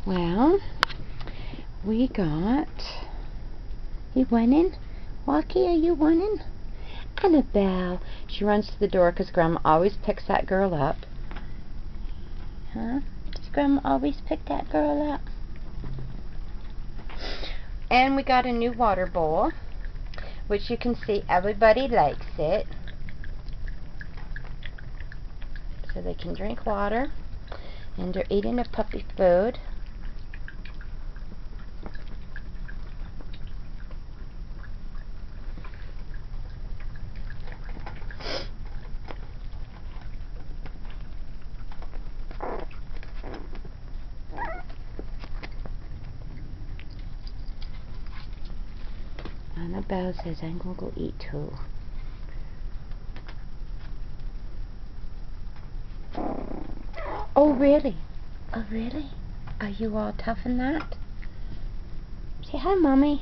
Well, we got... You winning? Walkie, are you winning? Annabelle. She runs to the door because Grandma always picks that girl up. Huh? Does Grandma always pick that girl up? And we got a new water bowl, which you can see everybody likes it. So they can drink water. And they're eating the puppy food. Annabelle says, I'm going to go eat too. Oh, really? Oh, really? Are you all tough in that? Say hi, Mommy.